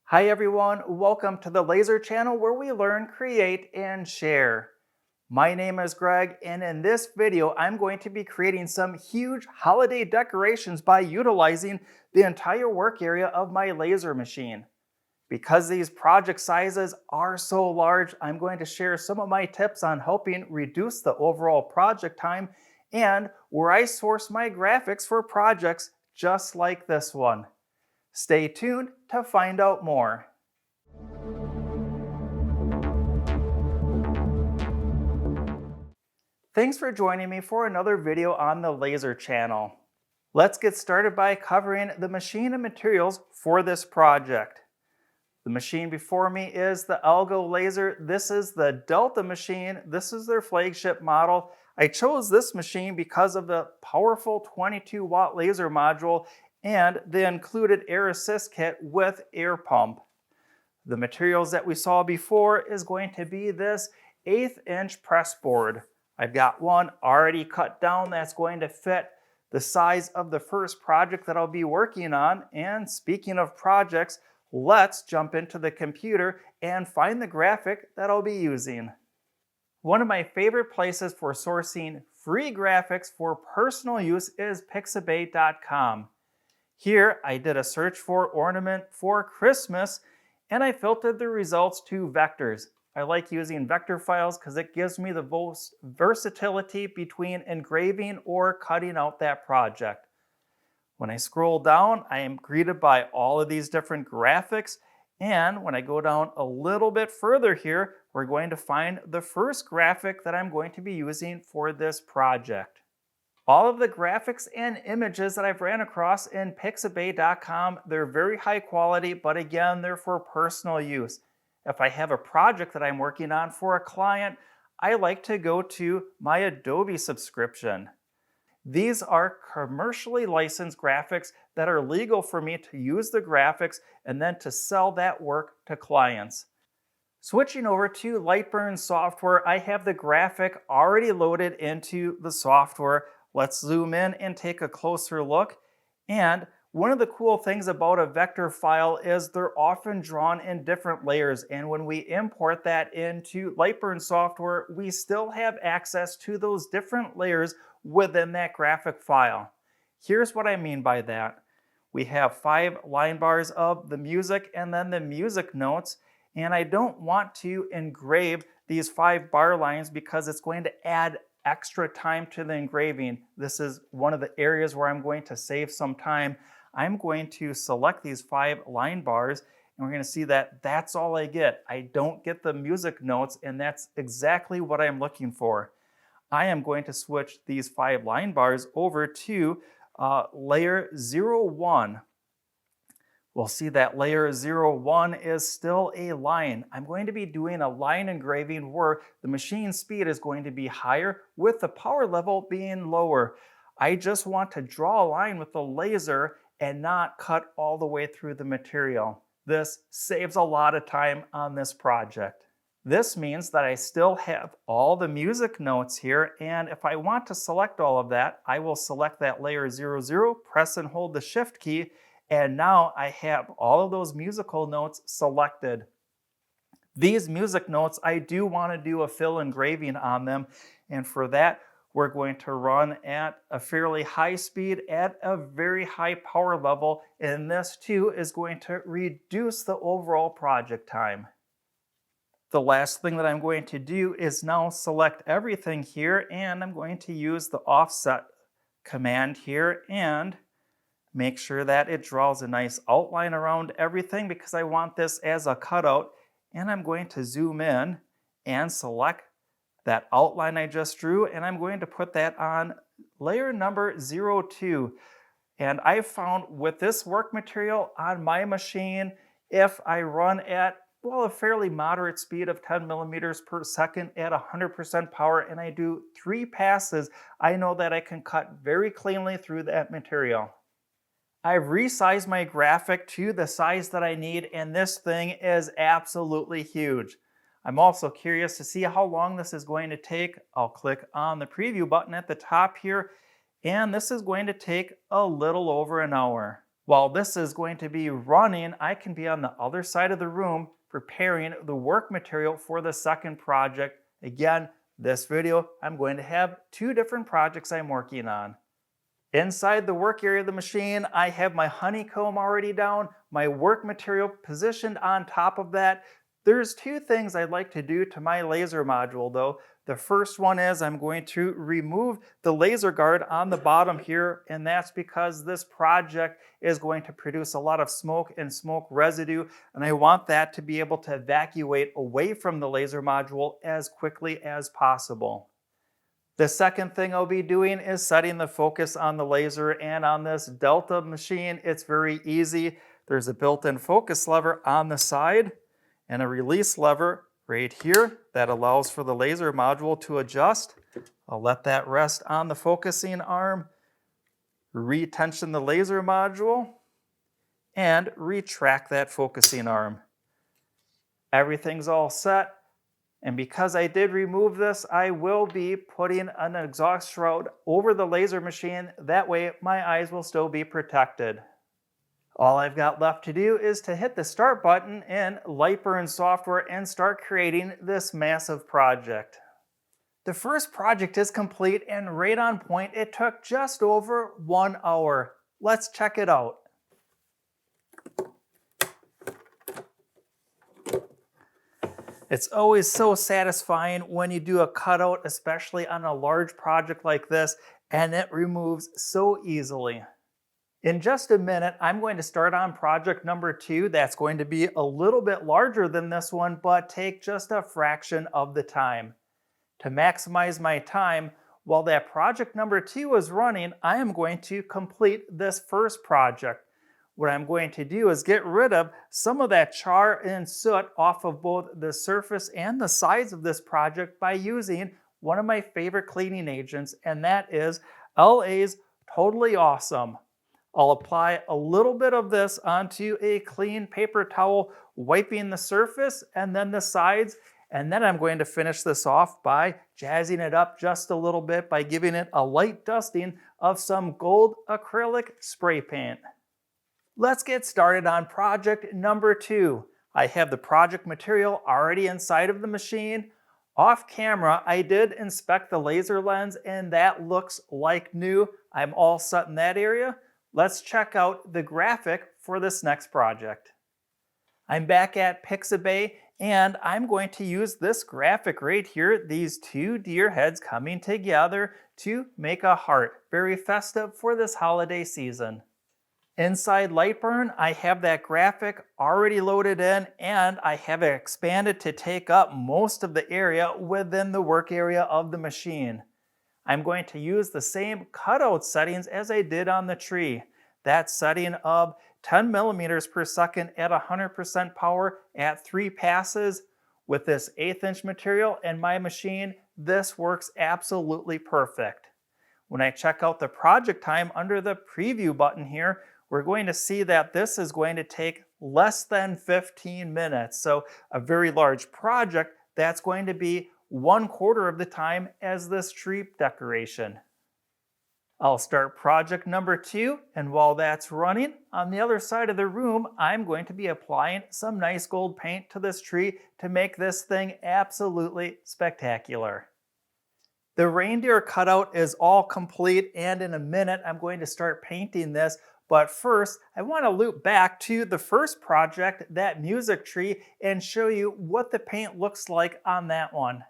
Hi everyone, welcome to the Laser channel where we learn, create, and share. My name is Greg, and in this video I'm going to be creating some huge holiday decorations by utilizing the entire work area of my laser machine. Because these project sizes are so large, I'm going to share some of my tips on helping reduce the overall project time and where I source my graphics for projects just like this one. Stay tuned to find out more. Thanks for joining me for another video on the Laser channel. Let's get started by covering the machine and materials for this project. The machine before me is the AlgoLaser. This is the Delta machine. This is their flagship model. I chose this machine because of the powerful 22-watt laser module and the included air assist kit with air pump. The materials that we saw before is going to be this 1/8 inch press board. I've got one already cut down that's going to fit the size of the first project that I'll be working on. And speaking of projects, let's jump into the computer and find the graphic that I'll be using. One of my favorite places for sourcing free graphics for personal use is pixabay.com. Here I did a search for ornament for Christmas and I filtered the results to vectors. I like using vector files because it gives me the most versatility between engraving or cutting out that project. When I scroll down, I am greeted by all of these different graphics. And when I go down a little bit further here, we're going to find the first graphic that I'm going to be using for this project. All of the graphics and images that I've ran across in pixabay.com, they're very high quality, but again, they're for personal use. If I have a project that I'm working on for a client, I like to go to my Adobe subscription. These are commercially licensed graphics that are legal for me to use the graphics and then to sell that work to clients. Switching over to Lightburn software, I have the graphic already loaded into the software. Let's zoom in and take a closer look. And one of the cool things about a vector file is they're often drawn in different layers. And when we import that into Lightburn software, we still have access to those different layers within that graphic file. Here's what I mean by that. We have 5 line bars of the music and then the music notes. And I don't want to engrave these 5 bar lines because it's going to add extra time to the engraving. This is one of the areas where I'm going to save some time. I'm going to select these 5 line bars and we're going to see that that's all I get. I don't get the music notes, and that's exactly what I'm looking for. I am going to switch these 5 line bars over to layer 01. We'll see that layer 01 is still a line. I'm going to be doing a line engraving where the machine speed is going to be higher with the power level being lower. I just want to draw a line with the laser and not cut all the way through the material. This saves a lot of time on this project. This means that I still have all the music notes here, and if I want to select all of that, I will select that layer 00, press and hold the shift key, and now I have all of those musical notes selected. These music notes, I do want to do a fill engraving on them, and for that, we're going to run at a fairly high speed at a very high power level, and this too is going to reduce the overall project time. The last thing that I'm going to do is now select everything here, and I'm going to use the offset command here and make sure that it draws a nice outline around everything because I want this as a cutout. And I'm going to zoom in and select that outline I just drew, and I'm going to put that on layer number 02. And I found with this work material on my machine, if I run at a fairly moderate speed of 10 millimeters per second at 100% power and I do 3 passes, I know that I can cut very cleanly through that material. I've resized my graphic to the size that I need, and this thing is absolutely huge. I'm also curious to see how long this is going to take. I'll click on the preview button at the top here, and this is going to take a little over an hour. While this is going to be running, I can be on the other side of the room preparing the work material for the second project. Again, this video, I'm going to have two different projects I'm working on. Inside the work area of the machine, I have my honeycomb already down, my work material positioned on top of that. There's two things I'd like to do to my laser module though. The first one is I'm going to remove the laser guard on the bottom here, and that's because this project is going to produce a lot of smoke and smoke residue, and I want that to be able to evacuate away from the laser module as quickly as possible. The second thing I'll be doing is setting the focus on the laser, and on this Delta machine, it's very easy. There's a built-in focus lever on the side and a release lever right here that allows for the laser module to adjust. I'll let that rest on the focusing arm, retension the laser module, and retract that focusing arm. Everything's all set. And because I did remove this, I will be putting an exhaust shroud over the laser machine. That way my eyes will still be protected. All I've got left to do is to hit the start button in Lightburn software and start creating this massive project. The first project is complete and right on point. It took just over 1 hour. Let's check it out. It's always so satisfying when you do a cutout, especially on a large project like this, and it removes so easily. In just a minute, I'm going to start on project number 2. That's going to be a little bit larger than this one, but take just a fraction of the time. To maximize my time, while that project number 2 is running, I am going to complete this first project. What I'm going to do is get rid of some of that char and soot off of both the surface and the sides of this project by using one of my favorite cleaning agents, and that is LA's Totally Awesome. I'll apply a little bit of this onto a clean paper towel, wiping the surface and then the sides, and then I'm going to finish this off by jazzing it up just a little bit by giving it a light dusting of some gold acrylic spray paint. Let's get started on project number 2. I have the project material already inside of the machine. Off camera, I did inspect the laser lens and that looks like new. I'm all set in that area. Let's check out the graphic for this next project. I'm back at Pixabay and I'm going to use this graphic right here, these two deer heads coming together to make a heart. Very festive for this holiday season. Inside Lightburn, I have that graphic already loaded in and I have it expanded to take up most of the area within the work area of the machine. I'm going to use the same cutout settings as I did on the tree. That setting of 10 millimeters per second at 100% power at 3 passes. With this 1/8 inch material and my machine, this works absolutely perfect. When I check out the project time under the preview button here, we're going to see that this is going to take less than 15 minutes. So a very large project, that's going to be 1/4 of the time as this tree decoration. I'll start project number 2, and while that's running, on the other side of the room, I'm going to be applying some nice gold paint to this tree to make this thing absolutely spectacular. The reindeer cutout is all complete, and in a minute, I'm going to start painting this. But first, I want to loop back to the first project, that music tree, and show you what the paint looks like on that one.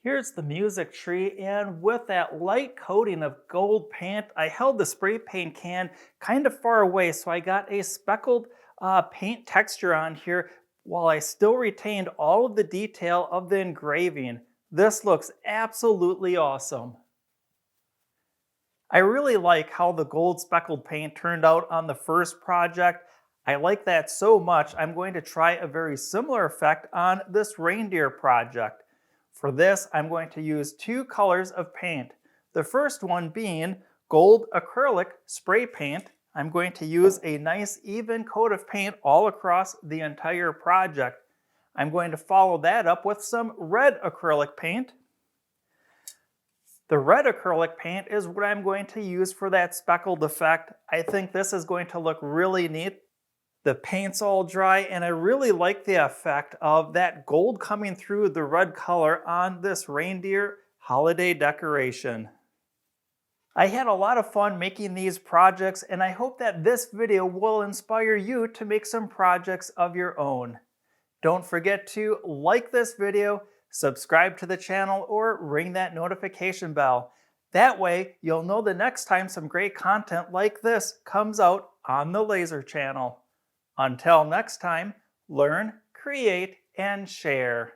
Here's the music tree, and with that light coating of gold paint, I held the spray paint can kind of far away, so I got a speckled paint texture on here while I still retained all of the detail of the engraving. This looks absolutely awesome. I really like how the gold speckled paint turned out on the first project. I like that so much, I'm going to try a very similar effect on this reindeer project. For this, I'm going to use 2 colors of paint. The first one being gold acrylic spray paint. I'm going to use a nice even coat of paint all across the entire project. I'm going to follow that up with some red acrylic paint. The red acrylic paint is what I'm going to use for that speckled effect. I think this is going to look really neat. The paint's all dry and I really like the effect of that gold coming through the red color on this reindeer holiday decoration. I had a lot of fun making these projects and I hope that this video will inspire you to make some projects of your own. Don't forget to like this video, subscribe to the channel, or ring that notification bell. That way, you'll know the next time some great content like this comes out on the Laser channel. Until next time, learn, create, and share.